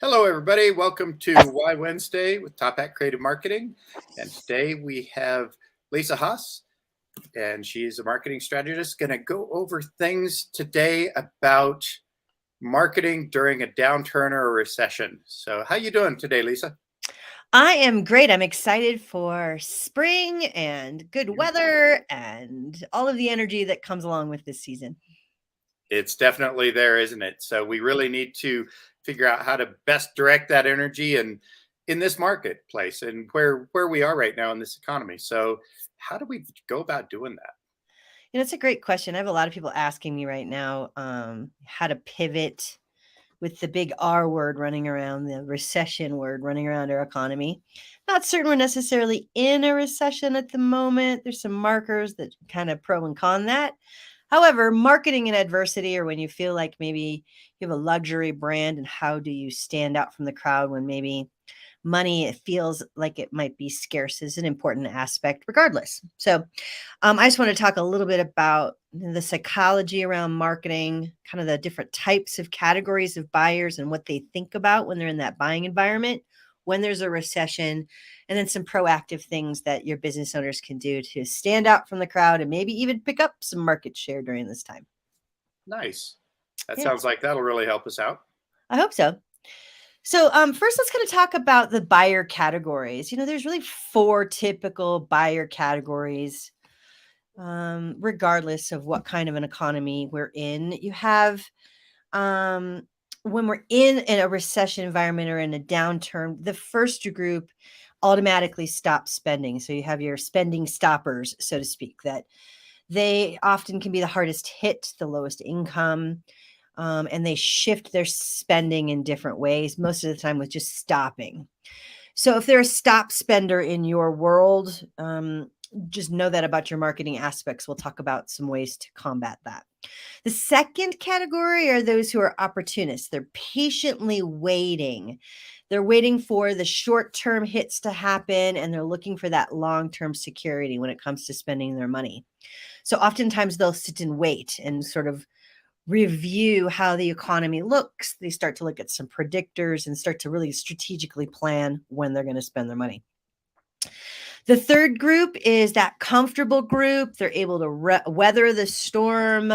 Hello, everybody. Welcome to Why Wednesday with Top Hat Creative Marketing. And today we have Lisa Haas, and she's a marketing strategist, going to go over things today about marketing during a downturn or a recession. So how you doing today, Lisa? I am great. I'm excited for spring and good weather and all of the energy that comes along with this season. It's definitely there, isn't it? So we really need to figure out how to best direct that energy and in this marketplace and where we are right now in this economy. So how do we go about doing that? It's a great question. I have a lot of people asking me right now how to pivot with the big R word running around, the recession word running around our economy. Not certain we're necessarily in a recession at the moment. There's some markers that kind of pro and con that. However, marketing in adversity, or when you feel like maybe you have a luxury brand, and how do you stand out from the crowd when maybe money it feels like it might be scarce, is an important aspect regardless. So I just want to talk a little bit about the psychology around marketing, kind of the different types of categories of buyers and what they think about when they're in that buying environment, when there's a recession, and then some proactive things that your business owners can do to stand out from the crowd and maybe even pick up some market share during this time. Nice. That Yeah, sounds like that'll really help us out. I hope so. So, first, let's kind of talk about the buyer categories. There's really four typical buyer categories, regardless of what kind of an economy we're in. You have, um, when we're in a recession environment or in a downturn, the first group automatically stops spending. So you have your spending stoppers, so to speak, that they often can be the hardest hit, the lowest income, and they shift their spending in different ways, most of the time with just stopping. So if they're a stop spender in your world, just know that about your marketing aspects. We'll talk about some ways to combat that. The second category are those who are opportunists. They're patiently waiting. They're waiting for the short term hits to happen, and they're looking for that long term security when it comes to spending their money. So oftentimes they'll sit and wait and sort of review how the economy looks. They start to look at some predictors and start to really strategically plan when they're going to spend their money. The third group is that comfortable group. They're able to weather the storm.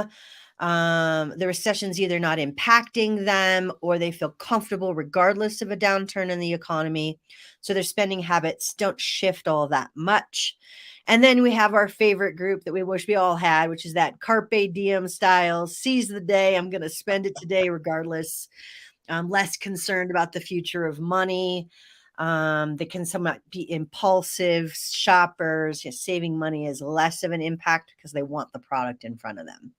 The recession's either not impacting them or they feel comfortable regardless of a downturn in the economy. So their spending habits don't shift all that much. And then we have our favorite group that we wish we all had, which is that carpe diem style, seize the day. I'm going to spend it today regardless. Less concerned about the future of money. They can somewhat be impulsive shoppers. Saving money is less of an impact because they want the product in front of them.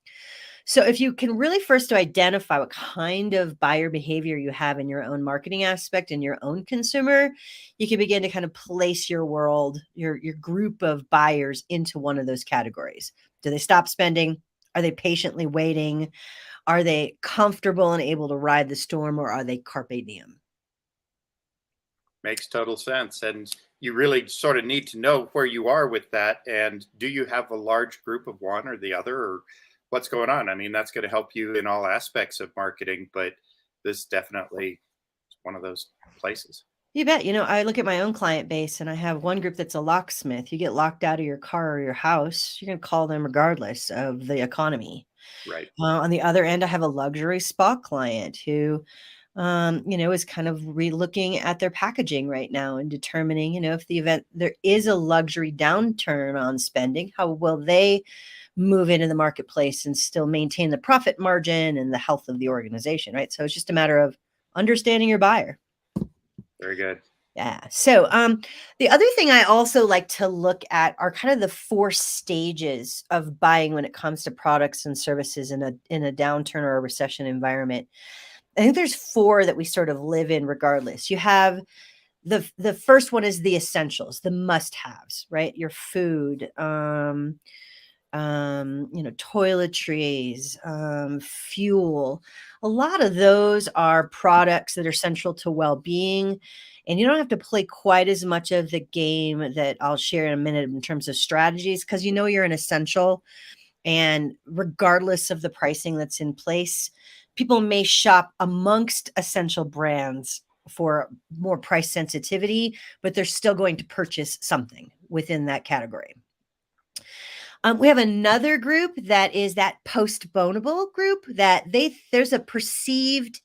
So if you can really first identify what kind of buyer behavior you have in your own marketing aspect and your own consumer, you can begin to kind of place your world, your group of buyers into one of those categories. Do they stop spending? Are they patiently waiting? Are they comfortable and able to ride the storm, or are they carpe diem? Makes total sense. And you really sort of need to know where you are with that. And do you have a large group of one or the other, or what's going on? I mean, that's going to help you in all aspects of marketing, but this definitely is one of those places. You bet. I look at my own client base and I have one group that's a locksmith. You get locked out of your car or your house, you're going to call them regardless of the economy. Right. On the other end, I have a luxury spa client who, is kind of re-looking at their packaging right now and determining, if the event there is a luxury downturn on spending, how will they move into the marketplace and still maintain the profit margin and the health of the organization, right? So it's just a matter of understanding your buyer. Very good. Yeah. So the other thing I also like to look at are kind of the four stages of buying when it comes to products and services in a downturn or a recession environment. I think there's four that we sort of live in regardless. You have the first one is the essentials, the must-haves, right? Your food, toiletries, fuel. A lot of those are products that are central to well-being. And you don't have to play quite as much of the game that I'll share in a minute in terms of strategies, because you're an essential. And regardless of the pricing that's in place, people may shop amongst essential brands for more price sensitivity, but they're still going to purchase something within that category. We have another group that is that postponable group that there's a perceived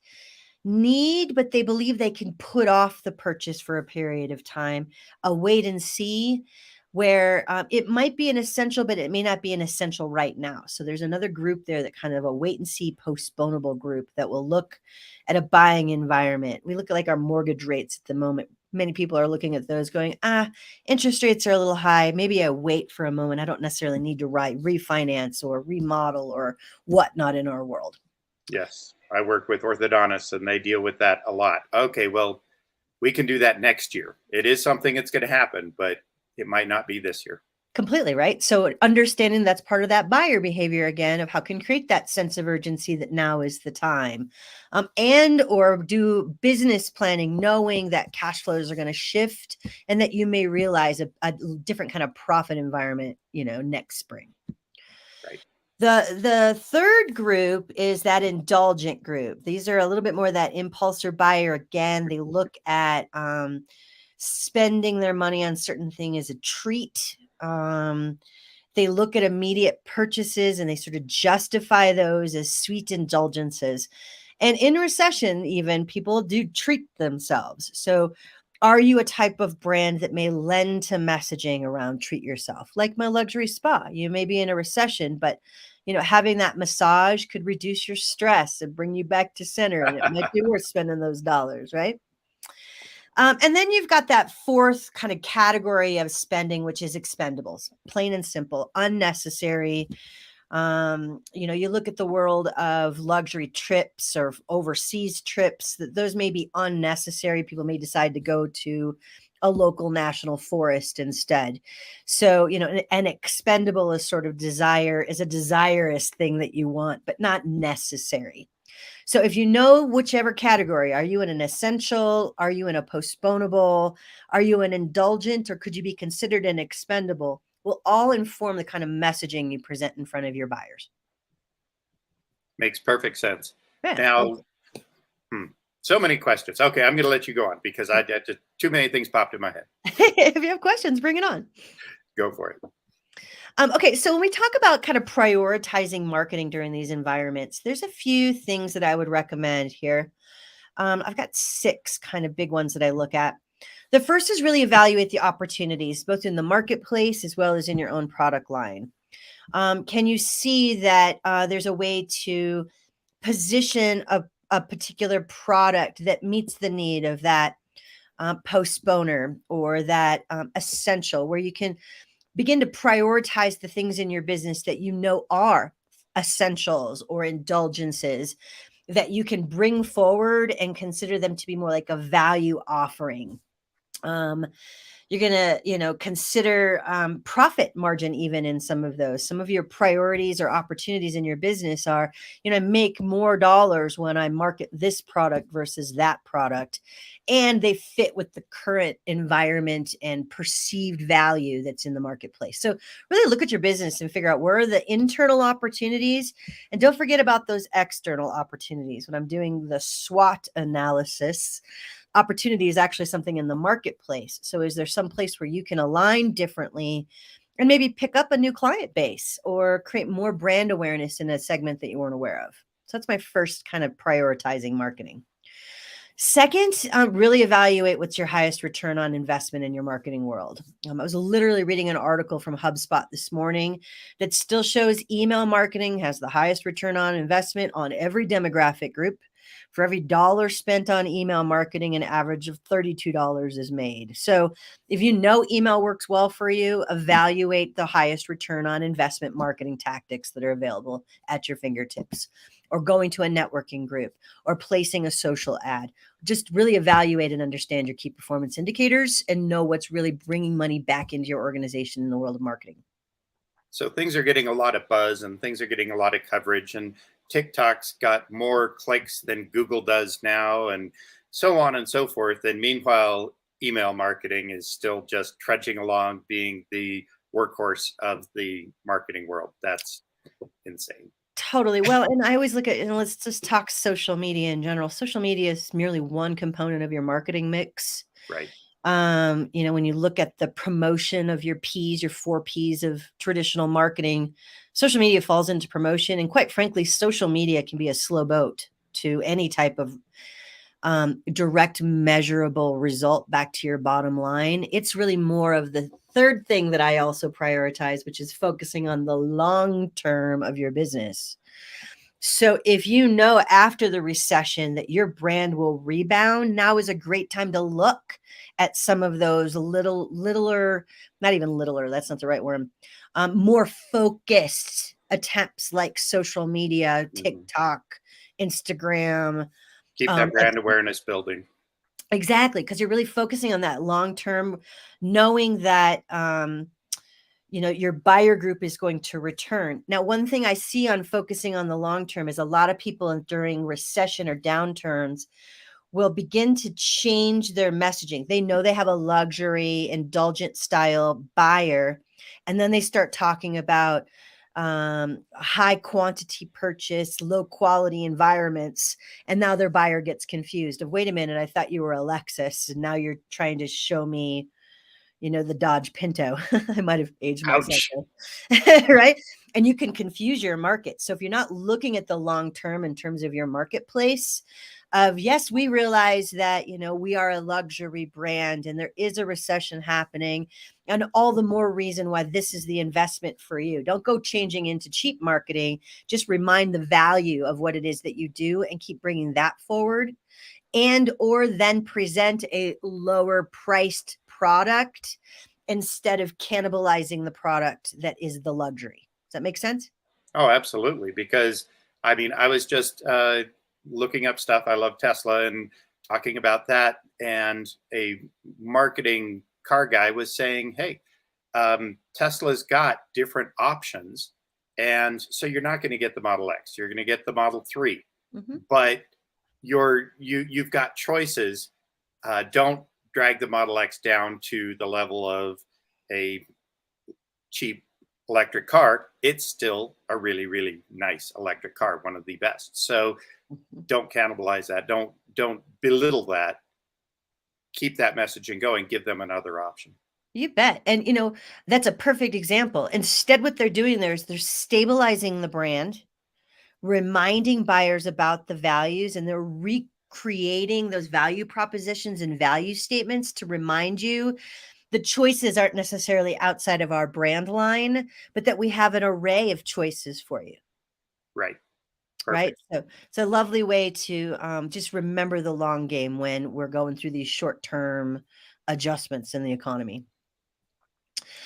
need, but they believe they can put off the purchase for a period of time, a wait and see, where it might be an essential, but it may not be an essential right now. So there's another group there, that kind of a wait and see postponable group that will look at a buying environment. We look at like our mortgage rates at the moment. Many people are looking at those going, interest rates are a little high. Maybe I wait for a moment. I don't necessarily need to refinance or remodel or whatnot in our world. Yes, I work with orthodontists and they deal with that a lot. Okay, well, we can do that next year. It is something that's going to happen, but it might not be this year. Completely, right? So understanding that's part of that buyer behavior again, of how can create that sense of urgency that now is the time, and or do business planning, knowing that cash flows are going to shift and that you may realize a different kind of profit environment, next spring. Right. The third group is that indulgent group. These are a little bit more that impulsive buyer. Again, they look at spending their money on certain thing as a treat. They look at immediate purchases and they sort of justify those as sweet indulgences. And in recession, even people do treat themselves. So are you a type of brand that may lend to messaging around treat yourself? Like my luxury spa, you may be in a recession, but having that massage could reduce your stress and bring you back to center, and it might be worth spending those dollars, right? And then you've got that fourth kind of category of spending, which is expendables, plain and simple, unnecessary. You look at the world of luxury trips or overseas trips, that those may be unnecessary. People may decide to go to a local national forest instead. So, an expendable is sort of is a desirous thing that you want, but not necessary. So if you know whichever category, are you in an essential? Are you in a postponable? Are you an indulgent? Or could you be considered an expendable? Will all inform the kind of messaging you present in front of your buyers. Makes perfect sense. Yeah. Now, so many questions. Okay, I'm going to let you go on because I just too many things popped in my head. If you have questions, bring it on. Go for it. Okay, so when we talk about kind of prioritizing marketing during these environments, there's a few things that I would recommend here. I've got 6 kind of big ones that I look at. The first is really evaluate the opportunities, both in the marketplace as well as in your own product line. Can you see that there's a way to position a particular product that meets the need of that postponer or that essential, where you can begin to prioritize the things in your business that are essentials or indulgences that you can bring forward and consider them to be more like a value offering. You're going to, consider profit margin even in some of those. Some of your priorities or opportunities in your business are, make more dollars when I market this product versus that product. And they fit with the current environment and perceived value that's in the marketplace. So really look at your business and figure out where are the internal opportunities. And don't forget about those external opportunities. When I'm doing the SWOT analysis, opportunity is actually something in the marketplace. So is there some place where you can align differently and maybe pick up a new client base or create more brand awareness in a segment that you weren't aware of? So that's my first kind of prioritizing marketing. Second, really evaluate what's your highest return on investment in your marketing world. I was literally reading an article from HubSpot this morning that still shows email marketing has the highest return on investment on every demographic group. For every dollar spent on email marketing, an average of $32 is made. So if you know email works well for you, evaluate the highest return on investment marketing tactics that are available at your fingertips, or going to a networking group or placing a social ad. Just really evaluate and understand your key performance indicators and know what's really bringing money back into your organization in the world of marketing. So things are getting a lot of buzz and things are getting a lot of coverage, and TikTok's got more clicks than Google does now, and so on and so forth. And meanwhile, email marketing is still just trudging along, being the workhorse of the marketing world. That's insane. Totally. Well, and I always look at, and let's just talk social media in general. Social media is merely one component of your marketing mix. Right. When you look at the promotion of your P's, your 4 P's of traditional marketing, social media falls into promotion. And quite frankly, social media can be a slow boat to any type of direct measurable result back to your bottom line. It's really more of the third thing that I also prioritize, which is focusing on the long term of your business. So if you know after the recession that your brand will rebound, now is a great time to look at some of those littler, not even littler, that's not the right word, more focused attempts like social media, Mhm. TikTok, Instagram. Keep that brand awareness building. Exactly, because you're really focusing on that long term, knowing that your buyer group is going to return. Now, one thing I see on focusing on the long term is a lot of people during recession or downturns will begin to change their messaging. They know they have a luxury, indulgent style buyer, and then they start talking about high quantity purchase, low quality environments, and now their buyer gets confused. Of wait a minute, I thought you were a Lexus, and now you're trying to show me, the Dodge Pinto. I might have aged myself Ouch. there. Right? And you can confuse your market. So if you're not looking at the long term in terms of your marketplace, of yes, we realize that, we are a luxury brand and there is a recession happening, and all the more reason why this is the investment for you. Don't go changing into cheap marketing. Just remind the value of what it is that you do and keep bringing that forward, and or then present a lower priced product instead of cannibalizing the product that is the luxury. Does that make sense? Oh, absolutely. Because I mean, I was just looking up stuff. I love Tesla and talking about that. And a marketing car guy was saying, hey, Tesla's got different options. And so you're not going to get the Model X, you're going to get the Model 3. Mhm. But you've got choices. Don't drag the Model X down to the level of a cheap electric car. It's still a really, really nice electric car, one of the best. So Mhm. don't cannibalize that. Don't belittle that. Keep that messaging going. Give them another option. You bet. And that's a perfect example. Instead, what they're doing there is they're stabilizing the brand, reminding buyers about the values, and they're recreating those value propositions and value statements to remind you the choices aren't necessarily outside of our brand line, but that we have an array of choices for you. Right. Right. Perfect. So it's a lovely way to just remember the long game when we're going through these short term adjustments in the economy.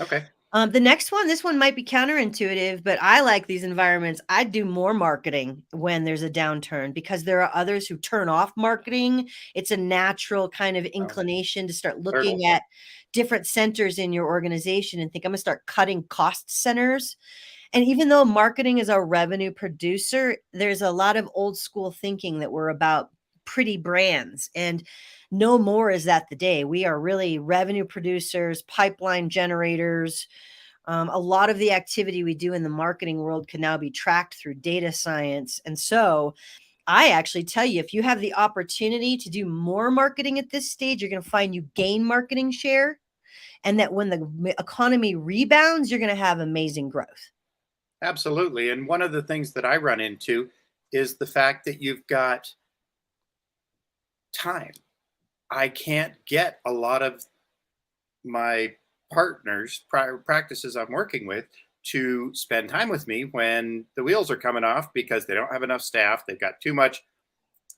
Okay. The next one, this one might be counterintuitive, but I like these environments. I do more marketing when there's a downturn because there are others who turn off marketing. It's a natural kind of Well, inclination to start turtle. looking at different centers in your organization and think, I'm going to start cutting cost centers. And even though marketing is a revenue producer, there's a lot of old school thinking that we're about pretty brands. And no more is that the day. We are really revenue producers, pipeline generators. A lot of the activity we do in the marketing world can now be tracked through data science. And so I actually tell you, if you have the opportunity to do more marketing at this stage, you're going to find you gain marketing share. And that when the economy rebounds, you're going to have amazing growth. Absolutely. And one of the things that I run into is the fact that you've got time. I can't get a lot of my partners, prior practices I'm working with, to spend time with me when the wheels are coming off because they don't have enough staff. They've got too much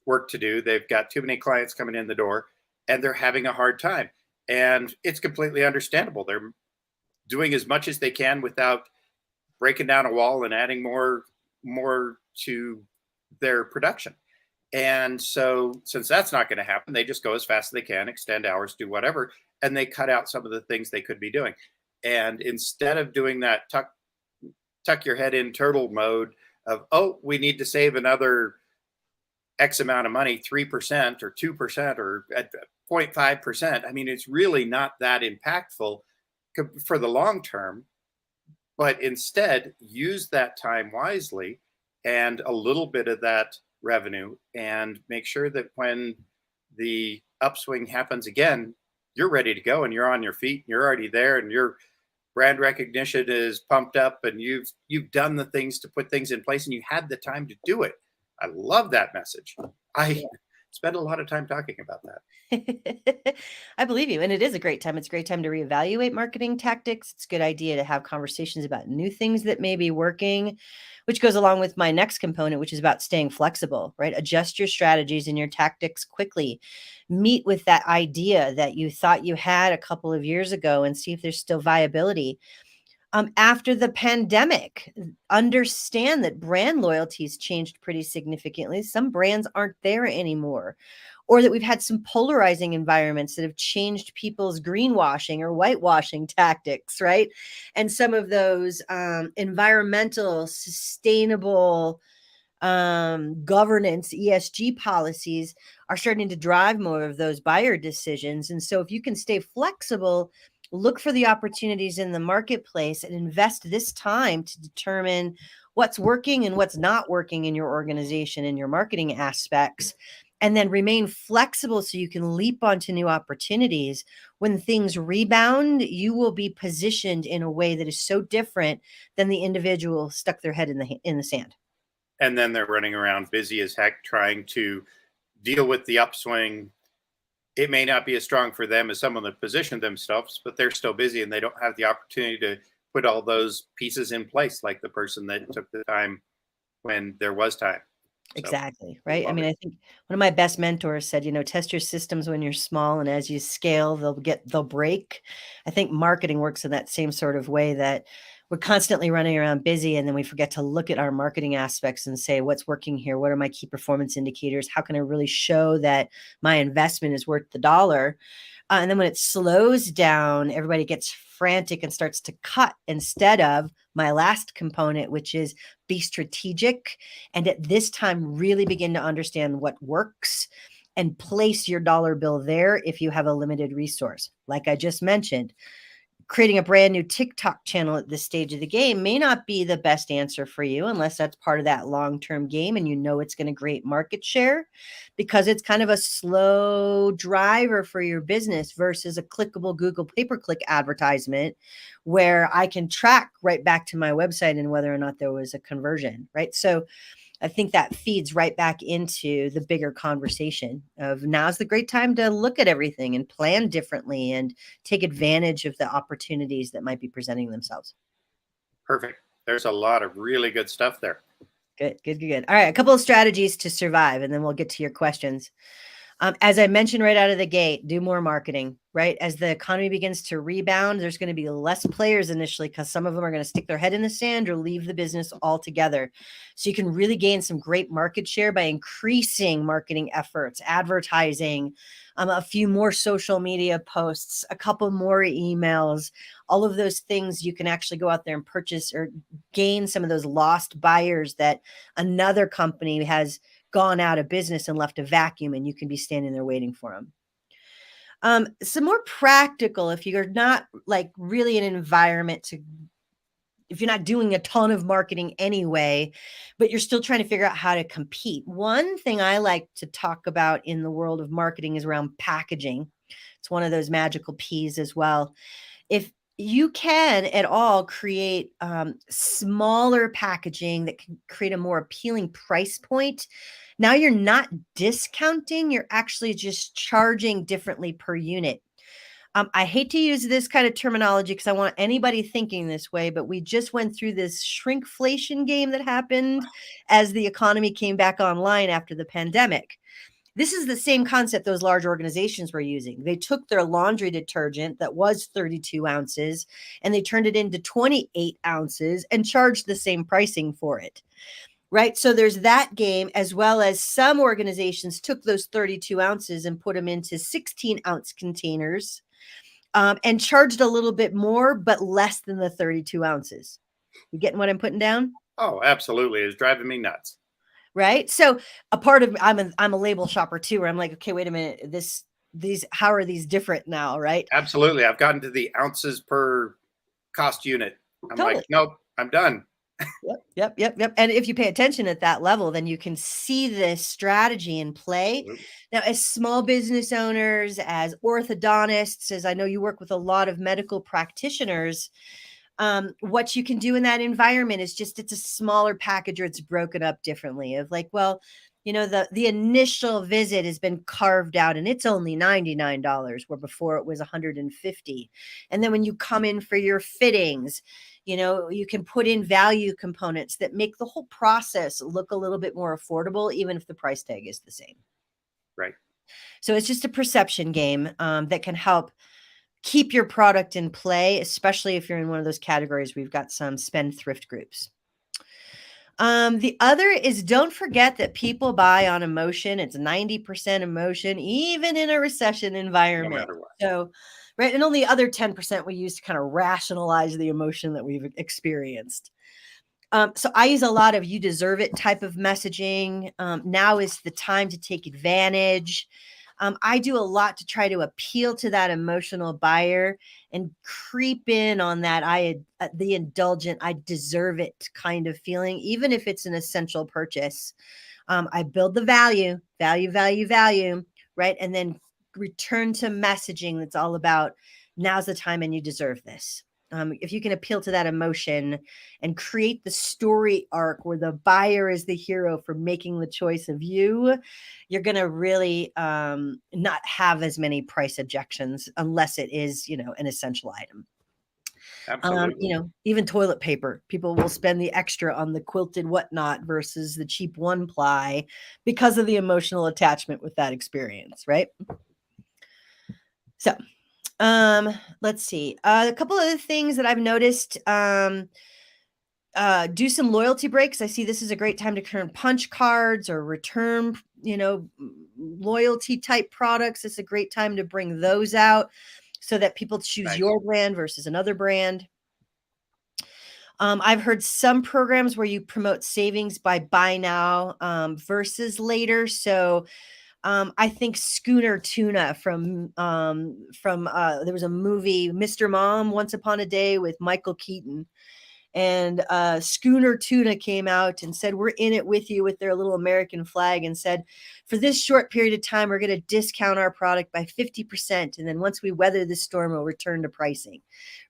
work to do. They've got too many clients coming in the door and they're having a hard time. And it's completely understandable. They're doing as much as they can without breaking down a wall and adding more to their production. And so, since that's not going to happen, they just go as fast as they can, extend hours, do whatever, and they cut out some of the things they could be doing. And instead of doing that, tuck your head in turtle mode of, oh, we need to save another X amount of money, 3% or 2% or at 0.5%. I mean, it's really not that impactful for the long term, but instead use that time wisely and a little bit of that revenue, and make sure that when the upswing happens again, you're ready to go and you're on your feet and you're already there and your brand recognition is pumped up and you've done the things to put things in place and you had the time to do it. I love that message. I spend a lot of time talking about that. I believe you. And it is a great time. It's a great time to reevaluate marketing tactics. It's a good idea to have conversations about new things that may be working, which goes along with my next component, which is about staying flexible, right? Adjust your strategies and your tactics quickly. Meet with that idea that you thought you had a couple of years ago and see if there's still viability. After the pandemic, understand that brand loyalties changed pretty significantly. Some brands aren't there anymore, or that we've had some polarizing environments that have changed people's greenwashing or whitewashing tactics, right? And some of those environmental, sustainable governance, ESG policies are starting to drive more of those buyer decisions. And so if you can stay flexible, look for the opportunities in the marketplace and invest this time to determine what's working and what's not working in your organization and your marketing aspects, and then remain flexible so you can leap onto new opportunities. When things rebound, you will be positioned in a way that is so different than the individual stuck their head in the sand. And then they're running around busy as heck trying to deal with the upswing. It may not be as strong for them as someone that positioned themselves, but they're still busy and they don't have the opportunity to put all those pieces in place like the person that took the time when there was time. So, Exactly, right? I love mean, it. I think one of my best mentors said, test your systems when you're small, and as you scale, they'll break. I think marketing works in that same sort of way, that we're constantly running around busy, and then we forget to look at our marketing aspects and say, what's working here? What are my key performance indicators? How can I really show that my investment is worth the dollar? And then when it slows down, everybody gets frantic and starts to cut, instead of my last component, which is be strategic. And at this time, really begin to understand what works and place your dollar bill there if you have a limited resource. Like I just mentioned, creating a brand new TikTok channel at this stage of the game may not be the best answer for you, unless that's part of that long-term game and it's going to create market share, because it's kind of a slow driver for your business versus a clickable Google pay-per-click advertisement where I can track right back to my website and whether or not there was a conversion, right? So I think that feeds right back into the bigger conversation of now's the great time to look at everything and plan differently and take advantage of the opportunities that might be presenting themselves. Perfect. There's a lot of really good stuff there. Good, good, good, good. All right, a couple of strategies to survive, and then we'll get to your questions. As I mentioned right out of the gate, do more marketing, right? As the economy begins to rebound, there's going to be less players initially because some of them are going to stick their head in the sand or leave the business altogether. So you can really gain some great market share by increasing marketing efforts, advertising, a few more social media posts, a couple more emails, all of those things. You can actually go out there and purchase or gain some of those lost buyers that another company has gone out of business and left a vacuum, and you can be standing there waiting for them. Some more practical, if you're not like really an environment to, if you're not doing a ton of marketing anyway, but you're still trying to figure out how to compete. One thing I like to talk about in the world of marketing is around packaging. It's one of those magical P's as well. If you can at all create smaller packaging that can create a more appealing price point, now you're not discounting, you're actually just charging differently per unit. I hate to use this kind of terminology because I want anybody thinking this way, but we just went through this shrinkflation game that happened as the economy came back online after the pandemic. This is the same concept those large organizations were using. They took their laundry detergent that was 32 ounces and they turned it into 28 ounces and charged the same pricing for it. Right. So there's that game, as well as some organizations took those 32 ounces and put them into 16-ounce containers and charged a little bit more, but less than the 32 ounces. You getting what I'm putting down? Oh, absolutely. It's driving me nuts. Right. So a part of I'm a label shopper too, where I'm like, okay, wait a minute, these how are these different now, right? Absolutely. I've gotten to the ounces per cost unit. I'm like, Totally. nope, I'm done. Yep. And if you pay attention at that level, then you can see this strategy in play. Absolutely. Now, as small business owners, as orthodontists, as I know you work with a lot of medical practitioners, what you can do in that environment is just it's a smaller package or it's broken up differently of like, well, the initial visit has been carved out and it's only $99 where before it was 150. And then when you come in for your fittings, you can put in value components that make the whole process look a little bit more affordable, even if the price tag is the same. Right. So it's just a perception game that can help keep your product in play, especially if you're in one of those categories. We've got some spendthrift groups. The other is don't forget that people buy on emotion. It's 90% emotion, even in a recession No environment. matter what. So, right. And only the other 10% we use to kind of rationalize the emotion that we've experienced. So I use a lot of you deserve it type of messaging. Now is the time to take advantage. I do a lot to try to appeal to that emotional buyer and creep in on that the indulgent, I deserve it kind of feeling, even if it's an essential purchase. I build the value, right? And then return to messaging that's all about now's the time and you deserve this. If you can appeal to that emotion and create the story arc where the buyer is the hero for making the choice of you, you're going to really not have as many price objections unless it is, an essential item. Absolutely. Even toilet paper, people will spend the extra on the quilted whatnot versus the cheap one ply because of the emotional attachment with that experience, right? So, let's see. A couple other things that I've noticed. Do some loyalty breaks. I see this is a great time to turn punch cards or return, loyalty type products. It's a great time to bring those out so that people choose Nice. your brand versus another brand. I've heard some programs where you promote savings by buy now versus later. So I think Schooner Tuna from there was a movie, Mr. Mom, Once Upon a Day with Michael Keaton. And Schooner Tuna came out and said, we're in it with you with their little American flag and said, for this short period of time, we're going to discount our product by 50%. And then once we weather the storm, we'll return to pricing.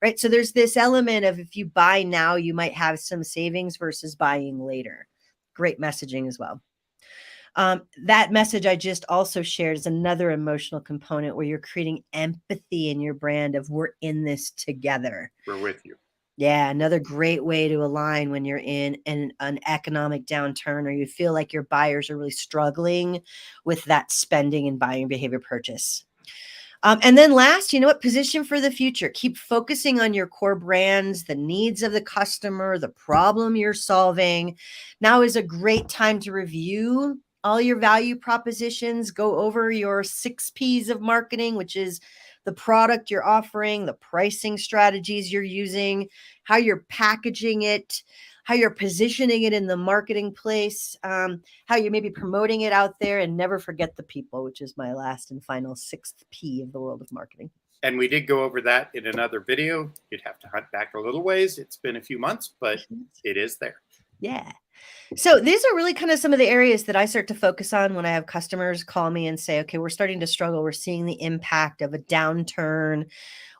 Right. So there's this element of if you buy now, you might have some savings versus buying later. Great messaging as well. That message I just also shared is another emotional component where you're creating empathy in your brand of we're in this together. We're with you. Yeah, another great way to align when you're in an economic downturn or you feel like your buyers are really struggling with that spending and buying behavior purchase. And then last, position for the future. Keep focusing on your core brands, the needs of the customer, the problem you're solving. Now is a great time to review all your value propositions, go over your 6 P's of marketing, which is the product you're offering, the pricing strategies you're using, how you're packaging it, how you're positioning it in the marketing place, how you may be promoting it out there, and never forget the people, which is my last and final 6th P of the world of marketing. And we did go over that in another video. You'd have to hunt back a little ways. It's been a few months, but it is there. Yeah. So these are really kind of some of the areas that I start to focus on when I have customers call me and say, okay, we're starting to struggle. We're seeing the impact of a downturn.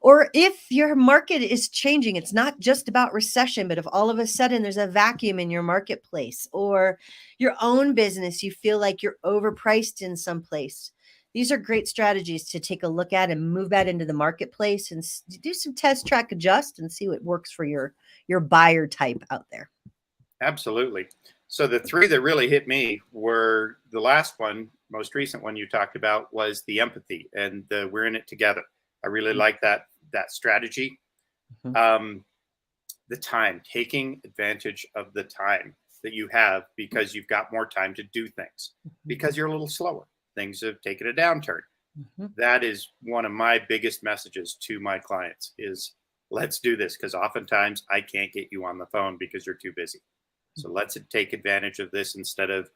Or if your market is changing, it's not just about recession, but if all of a sudden there's a vacuum in your marketplace or your own business, you feel like you're overpriced in some place. These are great strategies to take a look at and move that into the marketplace and do some test, track, adjust, and see what works for your buyer type out there. Absolutely. So the 3 that really hit me were the last one, most recent one you talked about was the empathy and the we're in it together. I really like that strategy. Mm-hmm. The time, taking advantage of the time that you have because you've got more time to do things because you're a little slower. Things have taken a downturn. Mm-hmm. That is one of my biggest messages to my clients is let's do this because oftentimes I can't get you on the phone because you're too busy. So let's take advantage of this instead of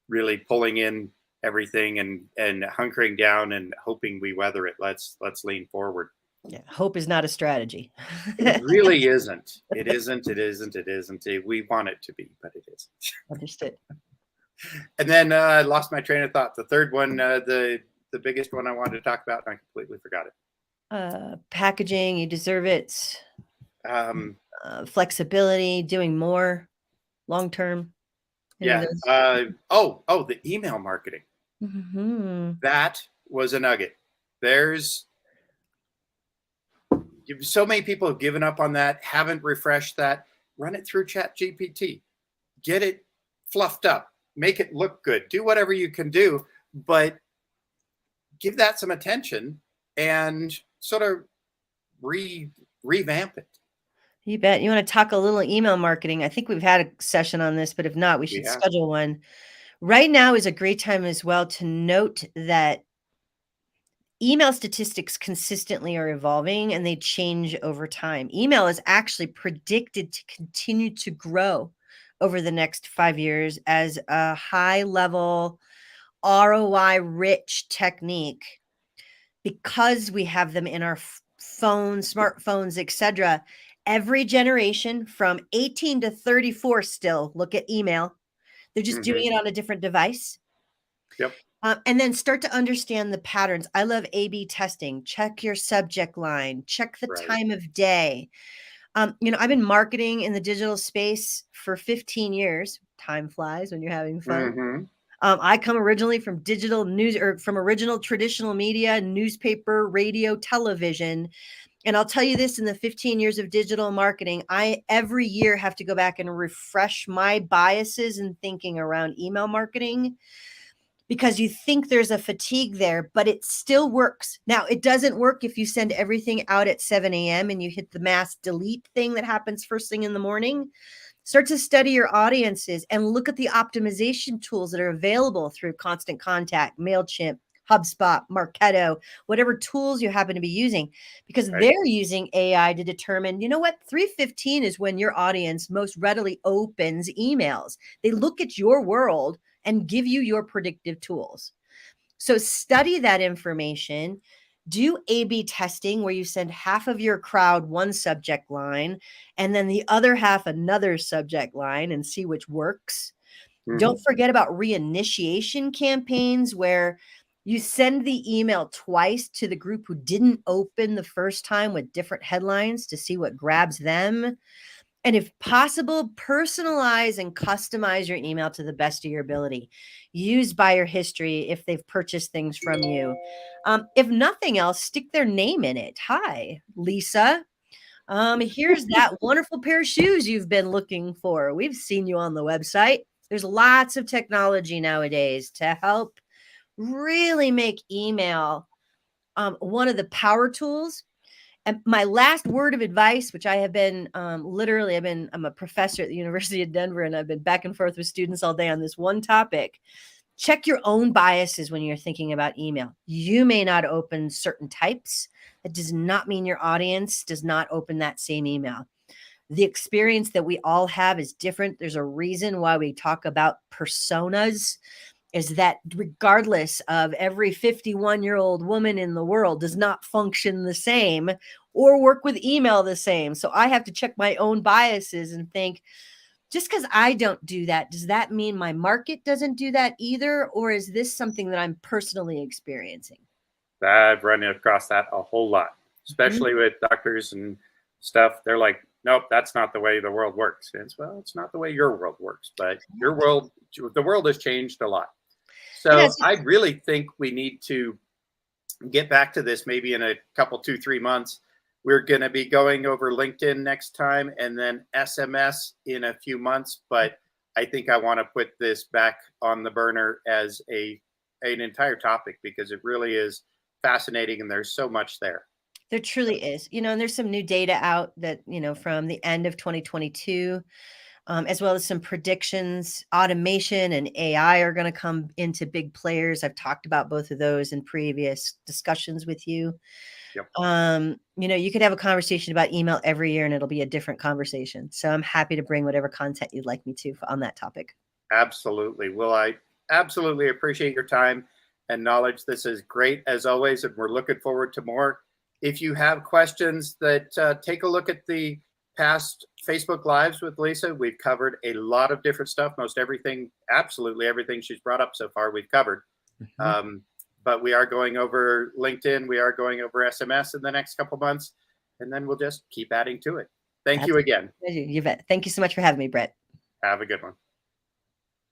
really pulling in everything and hunkering down and hoping we weather it. Let's lean forward. Yeah, hope is not a strategy. It really isn't. It isn't. It isn't. It isn't. We want it to be, but it isn't. Understood. And then I lost my train of thought. The third one, the biggest one I wanted to talk about, and I completely forgot it. Packaging, you deserve it. Um, Flexibility, doing more long term. Any of yeah. those? The email marketing. Hmm. That was a nugget. There's so many people have given up on that, haven't refreshed that. Run it through Chat GPT. Get it fluffed up. Make it look good. Do whatever you can do, but give that some attention and sort of revamp it. You bet. You want to talk a little email marketing? I think we've had a session on this, but if not, we We should have. schedule one. Right now is a great time as well to note that email statistics consistently are evolving and they change over time. Email is actually predicted to continue to grow over the next 5 years as a high level ROI rich technique because we have them in our phones, smartphones, etc. Every generation from 18 to 34 still look at email. They're just doing it on a different device. Yep. And then start to understand the patterns. I love A/B testing. Check your subject line. Check the Right. time of day. I've been marketing in the digital space for 15 years. Time flies when you're having fun. Mm-hmm. I come originally from digital news or from original traditional media, newspaper, radio, television. And I'll tell you this, in the 15 years of digital marketing, I every year have to go back and refresh my biases and thinking around email marketing because you think there's a fatigue there, but it still works. Now, it doesn't work if you send everything out at 7 a.m. and you hit the mass delete thing that happens first thing in the morning. Start to study your audiences and look at the optimization tools that are available through Constant Contact, MailChimp, HubSpot, Marketo, whatever tools you happen to be using, because Right. they're using AI to determine, 3:15 is when your audience most readily opens emails. They look at your world and give you your predictive tools. So study that information, do A/B testing where you send half of your crowd one subject line and then the other half another subject line and see which works. Mm-hmm. Don't forget about reinitiation campaigns where you send the email twice to the group who didn't open the first time with different headlines to see what grabs them. And if possible, personalize and customize your email to the best of your ability. Use buyer history if they've purchased things from you. If nothing else, stick their name in it. Hi, Lisa. Here's that wonderful pair of shoes you've been looking for. We've seen you on the website. There's lots of technology nowadays to help really make email one of the power tools. And my last word of advice, which I have been I'm a professor at the University of Denver, and I've been back and forth with students all day on this one topic. Check your own biases when you're thinking about email. You may not open certain types. That does not mean your audience does not open that same email. The experience that we all have is different. There's a reason why we talk about personas, is that regardless of every 51-year-old woman in the world does not function the same or work with email the same. So I have to check my own biases and think, just because I don't do that, does that mean my market doesn't do that either? Or is this something that I'm personally experiencing? I've run across that a whole lot, Mhm. especially with doctors and stuff. They're like, nope, that's not the way the world works. And it's not the way your world works, but the world has changed a lot. It So has. I really think we need to get back to this maybe in a couple, 2, 3 months. We're going to be going over LinkedIn next time and then SMS in a few months. But I think I want to put this back on the burner as an entire topic because it really is fascinating and there's so much there. There truly is, and there's some new data out that, from the end of 2022, as well as some predictions. Automation and AI are going to come into big players. I've talked about both of those in previous discussions with you. Yep. You could have a conversation about email every year and it'll be a different conversation. So I'm happy to bring whatever content you'd like me to on that topic. Absolutely. Well, I absolutely appreciate your time and knowledge. This is great as always, and we're looking forward to more. if you have questions, that take a look at the past Facebook Lives with Lisa. We've covered a lot of different stuff. Most everything, absolutely everything she's brought up so far, we've covered. But we are going over LinkedIn. We are going over SMS in the next couple months, and then we'll just keep adding to it. Thank you again. You bet. Thank you so much for having me, Brett. Have a good one.